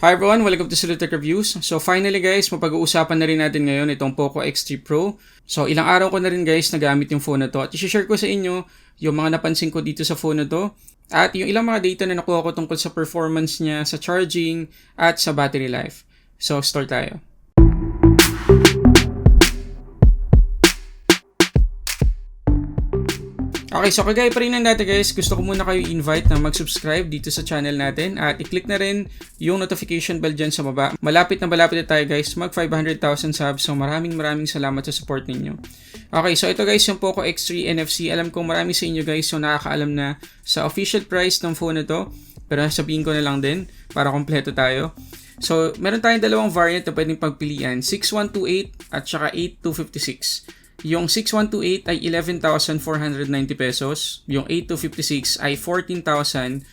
Hi everyone, welcome to Sulit Reviews. So finally guys, mapag-uusapan na rin natin ngayon itong Poco X3 Pro. So ilang araw ko na rin guys nagamit yung phone na to at i-share ko sa inyo yung mga napansin ko dito sa phone na to at yung ilang mga data na nakuha ko tungkol sa performance niya, sa charging at sa battery life. So start tayo. Okay, so kagaya pa rin ng dati guys, gusto ko muna kayo invite na mag-subscribe dito sa channel natin at i-click na rin yung notification bell dyan sa baba. Malapit na tayo guys, mag 500,000 subs, so maraming salamat sa support ninyo. Okay, so ito guys yung Poco X3 NFC. Alam ko marami sa inyo guys yung nakakaalam na sa official price ng phone na to, pero sabihin ko na lang din para kompleto tayo. So meron tayong dalawang variant na pwedeng pagpilian, 6128 at saka 8256. Yung 6128 ay 11,490 pesos. Yung 8256 ay 14,790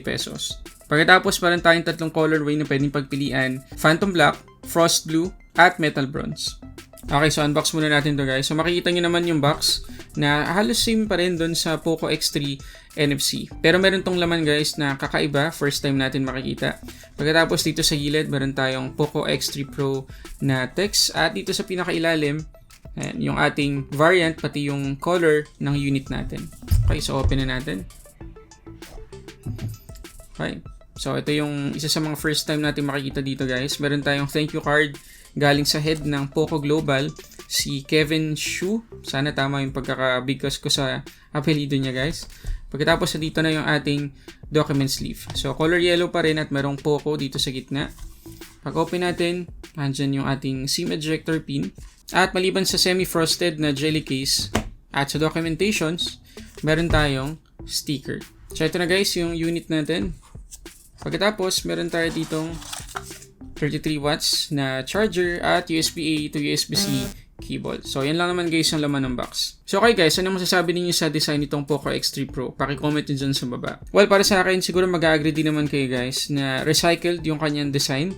pesos. Pagkatapos meron tayong tatlong colorway na pwedeng pagpilian, Phantom Black, Frost Blue, at Metal Bronze. Okay, so unbox muna natin to guys. So makikita nyo naman yung box na halos same pa rin dun sa Poco X3 NFC. Pero meron tong laman guys na kakaiba, first time natin makikita. Pagkatapos dito sa gilid, meron tayong Poco X3 Pro na text. At dito sa pinakailalim, ayan, yung ating variant, pati yung color ng unit natin. Okay, so open na natin. Okay, so ito yung isa sa mga first time natin makikita dito guys. Meron tayong thank you card galing sa head ng Poco Global, si Kevin Xu. Sana tama yung pagkakabigkas ko sa apelido niya guys. Pagkatapos dito na yung ating document sleeve. So color yellow pa rin at merong Poco dito sa gitna. Pag open natin, andyan yung ating SIM ejector pin. At maliban sa semi-frosted na jelly case at sa documentations, meron tayong sticker. So ito na guys yung unit natin. Pagkatapos, meron tayo ditong 33 watts na charger at USB-A to USB-C cable. So yan lang naman guys yung laman ng box. So okay guys, ano masasabi ninyo sa design nitong Poco X3 Pro? Paki-comment nyo dyan sa baba. Well, para sa akin, siguro mag-agree din naman kayo guys na recycled yung kanyang design.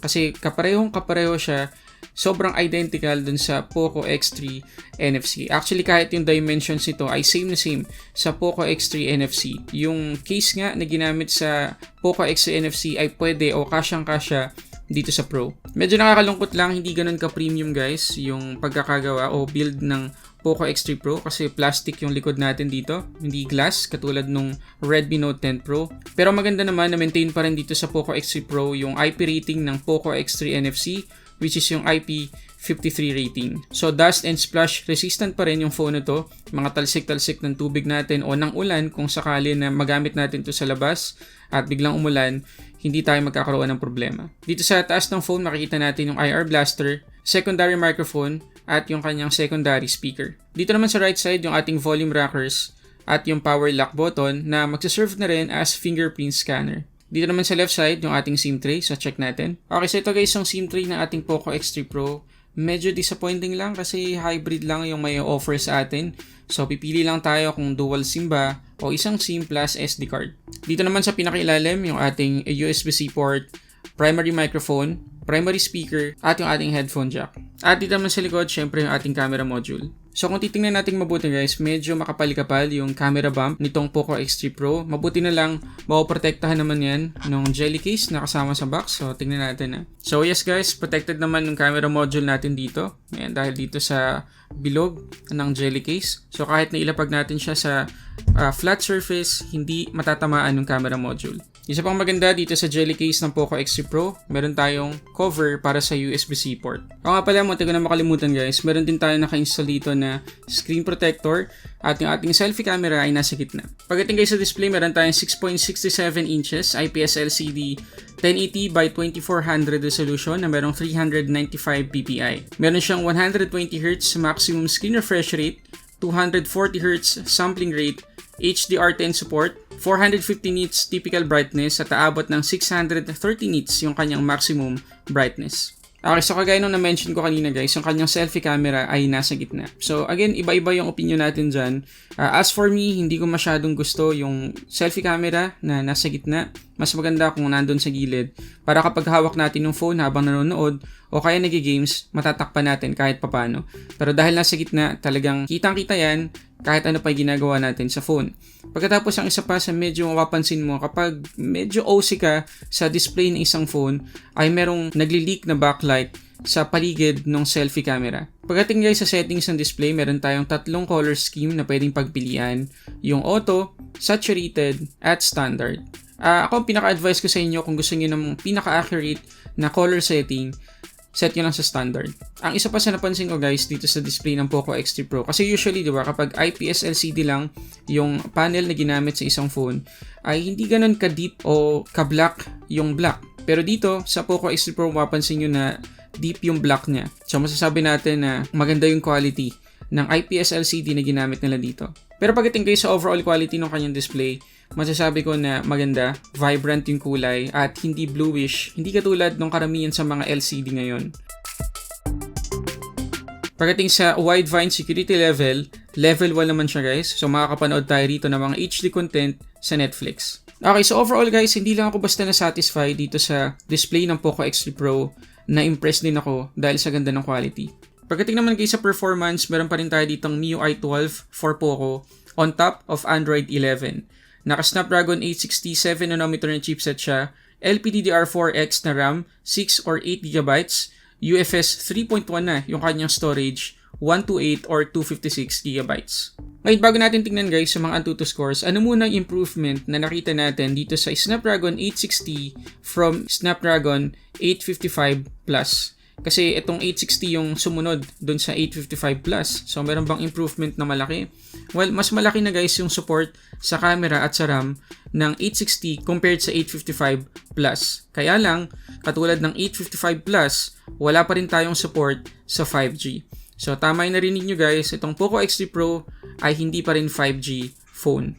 Kasi kapareho siya. Sobrang identical dun sa Poco X3 NFC. Actually, kahit yung dimensions nito ay same na same sa Poco X3 NFC. Yung case nga na ginamit sa Poco X3 NFC ay pwede o kasyang-kasya dito sa Pro. Medyo nakakalungkot lang, hindi ganun ka-premium guys yung pagkakagawa o build ng Poco X3 Pro kasi plastic yung likod natin dito, hindi glass katulad nung Redmi Note 10 Pro. Pero maganda naman na maintain pa rin dito sa Poco X3 Pro yung IP rating ng Poco X3 NFC, which is yung IP53 rating. So dust and splash resistant pa rin yung phone na to. Mga talsik-talsik ng tubig natin o ng ulan kung sakali na magamit natin to sa labas at biglang umulan, hindi tayo magkakaroon ng problema. Dito sa taas ng phone makikita natin yung IR blaster, secondary microphone at yung kanyang secondary speaker. Dito naman sa right side yung ating volume rockers at yung power lock button na magsaserve na rin as fingerprint scanner. Dito naman sa left side, yung ating SIM tray. So, check natin. Okay, so ito guys, yung SIM tray ng ating Poco X3 Pro. Medyo disappointing lang kasi hybrid lang yung may offer sa atin. So, pipili lang tayo kung dual SIM ba o isang SIM plus SD card. Dito naman sa pinakailalim, yung ating USB-C port, primary microphone, primary speaker, at yung ating headphone jack. At dito naman sa likod, syempre yung ating camera module. So kung titingnan natin mabuti guys, medyo makapal-kapal yung camera bump nitong Poco X3 Pro. Mabuti na lang, mapoprotektahan naman yan ng jelly case na kasama sa box. So tingnan natin na. So yes guys, protected naman yung camera module natin dito. Ayan, dahil dito sa bilog ng jelly case. So kahit na ilapag natin siya sa flat surface, hindi matatamaan yung camera module. Isa pang maganda dito sa jelly case ng Poco X3 Pro, meron tayong cover para sa USB-C port. O nga pala, munti ko na makalimutan guys, meron din tayo naka-install dito na screen protector at yung ating selfie camera ay nasa gitna. Pagdating guys sa display, meron tayong 6.67 inches IPS LCD 1080 by 2400 resolution na merong 395 ppi. Meron siyang 120Hz maximum screen refresh rate, 240Hz sampling rate, HDR10 support, 450 nits typical brightness at aabot ng 630 nits yung kanyang maximum brightness. Okay, so kagaya nung na-mention ko kanina guys, yung kanyang selfie camera ay nasa gitna. So again, iba-iba yung opinion natin dyan. As for me, hindi ko masyadong gusto yung selfie camera na nasa gitna. mas maganda kung nandun sa gilid para kapag hawak natin yung phone habang nanonood o kaya nag-games, matatakpan natin kahit papano. Pero dahil nasa gitna, talagang kitang-kita yan kahit ano pa yung ginagawa natin sa phone. Pagkatapos ang isa pa sa medyo mapapansin mo kapag medyo OC ka sa display ng isang phone ay merong nagli-leak na backlight sa paligid ng selfie camera. Pagdating guys sa settings ng display, meron tayong tatlong color scheme na pwedeng pagpilian. Yung auto, saturated, at standard. Ako ang pinaka-advise ko sa inyo kung gusto niyo ng pinaka-accurate na color setting, set nyo lang sa standard. Ang isa pa sa napansin ko guys dito sa display ng Poco X3 Pro, kasi usually diba kapag IPS LCD lang yung panel na ginamit sa isang phone, ay hindi ganun ka-deep o ka-black yung black. Pero dito sa Poco X3 Pro, mapapansin nyo na deep yung black niya. So masasabi natin na maganda yung quality ng IPS LCD na ginamit nila dito. Pero pagdating kayo sa overall quality ng kanyang display, masasabi ko na maganda, vibrant yung kulay at hindi bluish, hindi katulad ng karamihan sa mga LCD ngayon. Pagdating sa Widevine security level 1 naman siya guys. So makakapanood tayo rito ng mga HD content sa Netflix. Okay, so overall guys, hindi lang ako basta na-satisfy dito sa display ng Poco X3 Pro. Na-impress din ako dahil sa ganda ng quality. Pagdating naman kayo sa performance, meron pa rin tayo ditong MIUI 12 for Poco on top of Android 11. Naka-Snapdragon 860 7nm na chipset siya, LPDDR4X na RAM, 6 or 8GB, UFS 3.1 na yung kanyang storage, 128 or 256GB. Ngayon, bago natin tingnan guys sa mga Antutu scores, ano muna yung improvement na nakita natin dito sa Snapdragon 860 from Snapdragon 855 Plus. Kasi itong 860 yung sumunod dun sa 855 Plus. So, meron bang improvement na malaki? Well, mas malaki na guys yung support sa camera at sa RAM ng 860 compared sa 855 Plus. Kaya lang, katulad ng 855 Plus, wala pa rin tayong support sa 5G. So, tama yung narinig nyo guys, itong Poco X3 Pro ay hindi pa rin 5G phone.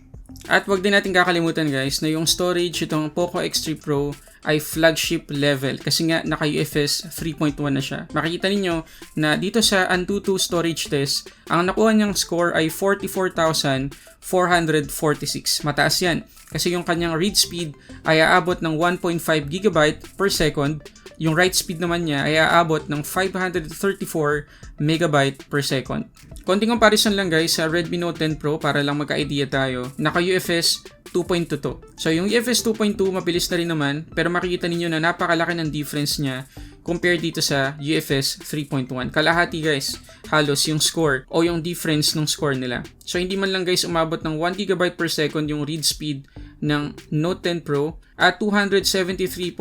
At wag din natin kakalimutan guys na yung storage itong Poco X3 Pro ay flagship level kasi nga naka UFS 3.1 na siya. Makikita ninyo na dito sa Antutu storage test, ang nakuha niyang score ay 44,446. Mataas yan kasi yung kanyang read speed ay aabot ng 1.5 GB per second. Yung write speed naman niya ay aabot ng 534 MB per second. Konting comparison lang guys sa Redmi Note 10 Pro para lang magka-idea tayo. Naka UFS 2.2 to. So yung UFS 2.2 mabilis na rin naman pero makikita ninyo na napakalaki ng difference niya compared dito sa UFS 3.1. Kalahati guys, halos yung score o yung difference ng score nila. So hindi man lang guys umabot ng 1 GB per second yung read speed ng Note 10 Pro at 273.6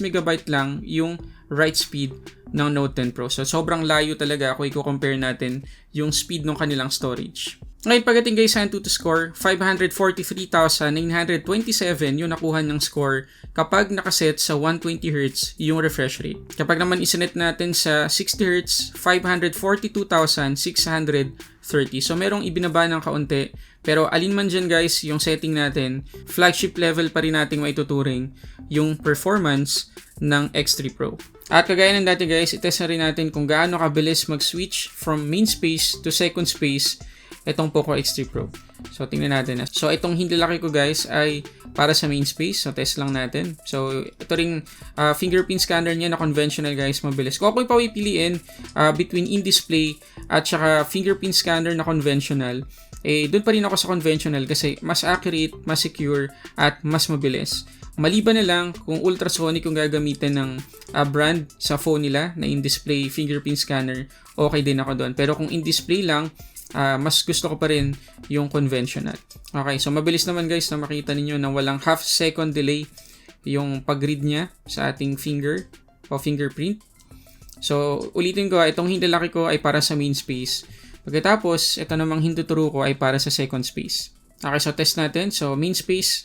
MB lang yung write speed ng Note 10 Pro. So sobrang layo talaga kung i-compare natin yung speed ng kanilang storage. Ngayon pagdating guys sa Antutu score, 543,927 yung nakuha ng score kapag nakaset sa 120Hz yung refresh rate. Kapag naman isinet natin sa 60Hz, 542,630. So merong ibinaba ng kaunti. Pero alin man dyan guys yung setting natin, flagship level pa rin nating maituturing yung performance ng X3 Pro. At kagaya ng dati guys, itest na rin natin kung gaano kabilis mag-switch from main space to second space itong Poco X3 Pro. So, tingnan natin. So, itong hindi laki ko guys ay para sa main space. So, test lang natin. So, ito ring fingerprint scanner niya na conventional guys, mabilis. Kung ako'y pawipiliin between in-display at saka fingerprint scanner na conventional, doon pa rin ako sa conventional kasi mas accurate, mas secure, at mas mabilis. Maliban na lang kung ultrasonic yung gagamitin ng brand sa phone nila na in-display fingerprint scanner, okay din ako doon. Pero kung in-display lang, mas gusto ko pa rin yung conventional. Okay, so mabilis naman guys na makita ninyo na walang half second delay yung pag-read niya sa ating finger o fingerprint. So ulitin ko, itong hindalaki ko ay para sa main space. Pagkatapos, ito namang hinduturo ko ay para sa second space. Okay, so test natin. So main space,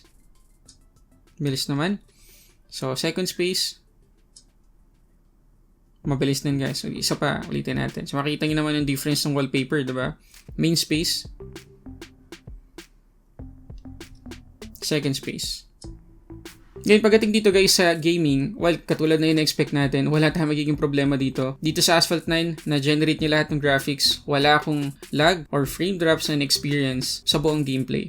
bilis naman. So second space, mabilis din guys. So, isa pa, ulitin natin. So makikita nyo naman yung difference ng wallpaper, diba? Main space, second space. Ngayon, pagdating dito guys sa gaming, well, katulad na yun na-expect natin, wala tayong magiging problema dito. Dito sa Asphalt 9, na-generate niya lahat ng graphics. Wala akong lag or frame drops na experience sa buong gameplay.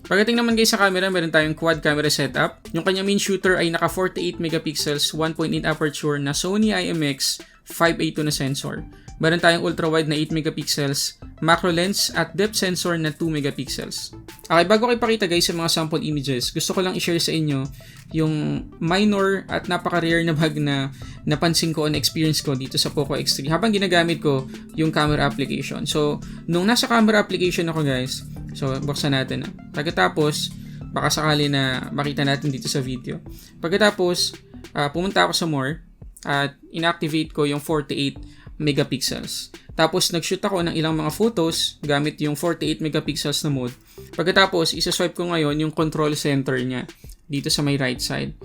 Pagdating naman guys sa camera, meron tayong quad camera setup. Yung kanyang main shooter ay naka 48 megapixels, 1.8 aperture na Sony IMX 582 na sensor. Meron tayong ultra-wide na 8 megapixels, macro lens at depth sensor na 2 megapixels. Okay, bago ko ipakita guys sa mga sample images, gusto ko lang i-share sa inyo yung minor at napaka-rare na bug na napansin ko on experience ko dito sa Poco X3 habang ginagamit ko yung camera application. So, nung nasa camera application ako guys, so buksan natin na. Pagkatapos, baka sakali na makita natin dito sa video. Pagkatapos, pumunta ako sa more at inactivate ko yung 48 megapixels. Tapos nag-shoot ako ng ilang mga photos gamit yung 48 megapixels na mode. Pagkatapos, isa-swipe ko ngayon yung control center niya dito sa may right side.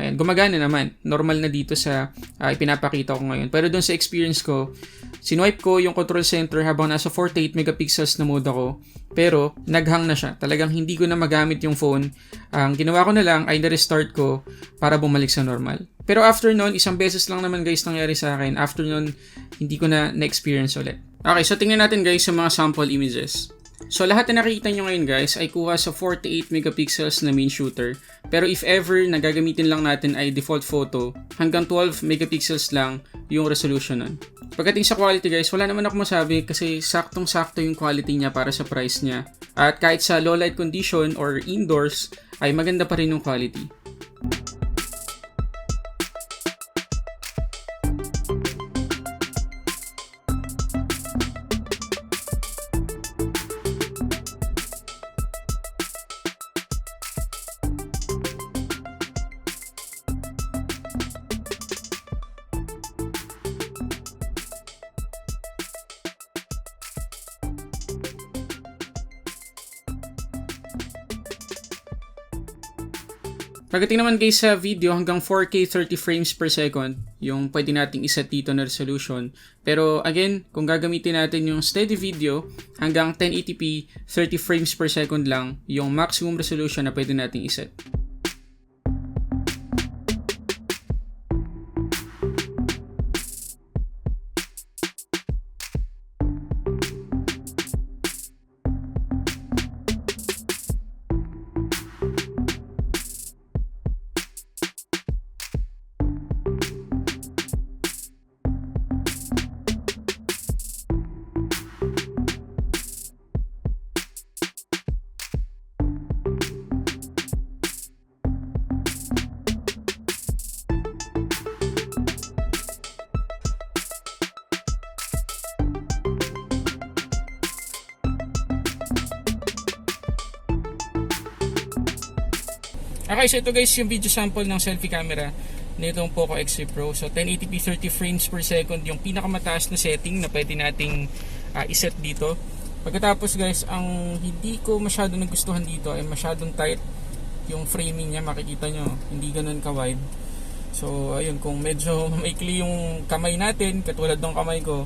Ayan, gumagana naman. Normal na dito sa ipinapakita ko ngayon. Pero doon sa experience ko, sinwipe ko yung control center habang nasa 48 megapixels na mode ako. Pero naghang na siya. Talagang hindi ko na magamit yung phone. Ang ginawa ko na lang ay na-restart ko para bumalik sa normal. Pero after nun, isang beses lang naman guys nangyari sa akin. After nun, hindi ko na-experience ulit. Okay, so tingnan natin guys sa mga sample images. So lahat na nakikita nyo ngayon guys ay kuha sa 48 megapixels na main shooter. Pero if ever na gagamitin lang natin ay default photo, hanggang 12 megapixels lang yung resolution nun. Pagdating sa quality guys, wala naman ako masabi kasi saktong-sakto yung quality niya para sa price niya. At kahit sa low light condition or indoors ay maganda pa rin yung quality. Pagdating naman guys sa video, hanggang 4K 30 frames per second yung pwede nating iset dito na resolution. Pero again, kung gagamitin natin yung steady video, hanggang 1080p 30 frames per second lang yung maximum resolution na pwede nating iset. Okay, so ito guys yung video sample ng selfie camera nitong Poco X3 Pro. So 1080p 30 frames per second yung pinakamataas na setting na pwede nating iset dito. Pagkatapos guys, ang hindi ko masyado nagustuhan dito ay masyadong tight yung framing niya. Makikita nyo, hindi ganun ka-wide. So ayun, kung medyo maikli yung kamay natin, katulad ng kamay ko,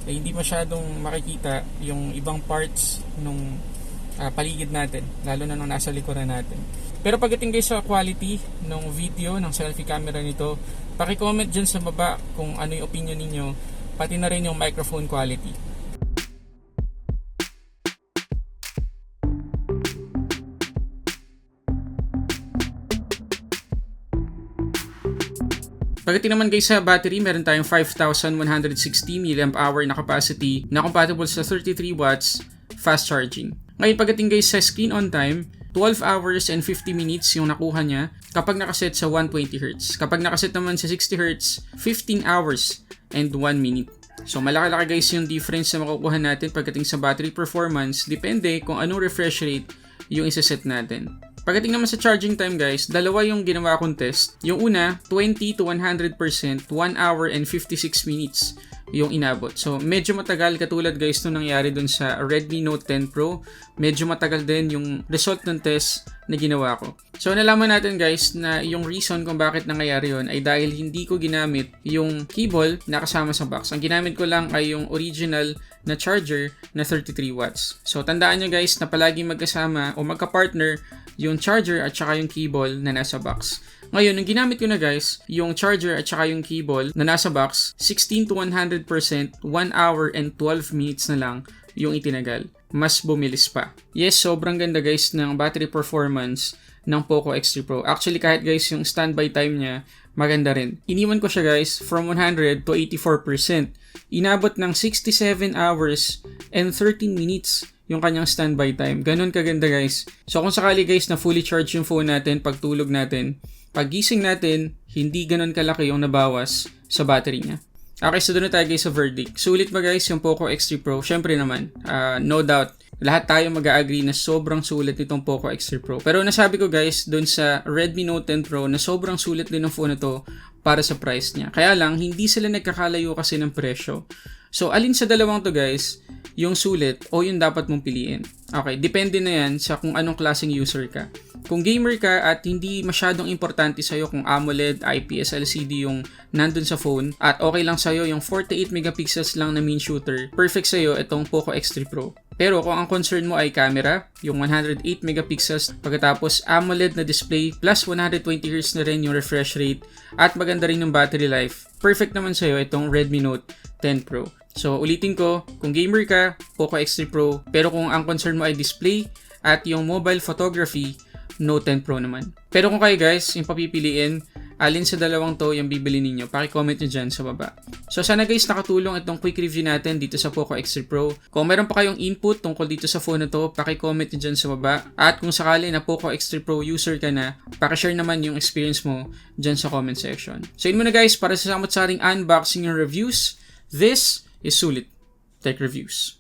ay hindi masyadong makikita yung ibang parts nung paligid natin, lalo na nung nasa likuran natin. Pero pagdating guys sa quality ng video ng selfie camera nito, paki-comment dyan sa baba kung ano yung opinion ninyo, pati na rin yung microphone quality. Pagdating naman guys sa battery, meron tayong 5160 mAh na capacity na compatible sa 33 watts fast charging. Ngayon pagdating guys sa screen on time, 12 hours and 50 minutes yung nakuha niya kapag nakaset sa 120Hz. Kapag nakaset naman sa 60Hz, 15 hours and 1 minute. So malaki-laki guys yung difference na makukuha natin pagdating sa battery performance, depende kung anong refresh rate yung isa-set natin. Pagdating naman sa charging time guys, dalawa yung ginawa kong test. Yung una, 20 to 100%, 1 hour and 56 minutes yung inabot. So medyo matagal, katulad guys nung nangyari dun sa Redmi Note 10 Pro. Medyo matagal din yung result ng test na ginawa ko. So nalaman natin guys na yung reason kung bakit nangyayari yun ay dahil hindi ko ginamit yung cable na kasama sa box. Ang ginamit ko lang ay yung original na charger na 33 watts. So tandaan nyo guys na palagi magkasama o magka-partner yung charger at saka yung cable na nasa box. Ngayon, yung ginamit ko na guys, yung charger at saka yung cable na nasa box, 16 to 100%, 1 hour and 12 minutes na lang yung itinagal. Mas bumilis pa. Yes, sobrang ganda guys ng battery performance ng Poco X3 Pro. Actually, kahit guys yung standby time niya, maganda rin. Iniwan ko siya guys from 100 to 84%. Inabot ng 67 hours and 13 minutes yung kanyang standby time. Ganun kaganda guys. So kung sakali guys na fully charge yung phone natin pag tulog natin, pag gising natin, hindi ganun kalaki yung nabawas sa battery niya. Okay, so doon na tayo guys sa verdict. Sulit ba guys yung Poco X3 Pro? Syempre naman, no doubt. Lahat tayo mag-agree na sobrang sulit nitong Poco X3 Pro. Pero nasabi ko guys, doon sa Redmi Note 10 Pro na sobrang sulit din ng phone na to para sa price niya. Kaya lang, hindi sila nagkakalayo kasi ng presyo. So, alin sa dalawang to guys, yung sulit o yung dapat mong piliin? Okay, depende na yan sa kung anong klaseng user ka. Kung gamer ka at hindi masyadong importante sa'yo kung AMOLED, IPS LCD yung nandun sa phone at okay lang sa'yo yung 48 megapixels lang na main shooter, perfect sa'yo itong Poco X3 Pro. Pero kung ang concern mo ay camera, yung 108 megapixels, pagkatapos AMOLED na display plus 120Hz na rin yung refresh rate at maganda rin yung battery life, perfect naman sa'yo itong Redmi Note 10 Pro. So ulitin ko, kung gamer ka, Poco X3 Pro, pero kung ang concern mo ay display at yung mobile photography, Note 10 Pro naman. Pero kung kayo guys, yung papipiliin, alin sa dalawang to yung bibili ninyo, paki-comment nyo dyan sa baba. So sana guys nakatulong itong quick review natin dito sa Poco X3 Pro. Kung meron pa kayong input tungkol dito sa phone na to, paki-comment nyo dyan sa baba. At kung sakali na Poco X3 Pro user ka na, paki-share naman yung experience mo dyan sa comment section. So yun muna guys, para sa samot-saring unboxing and reviews, this is Sulit Tech Reviews.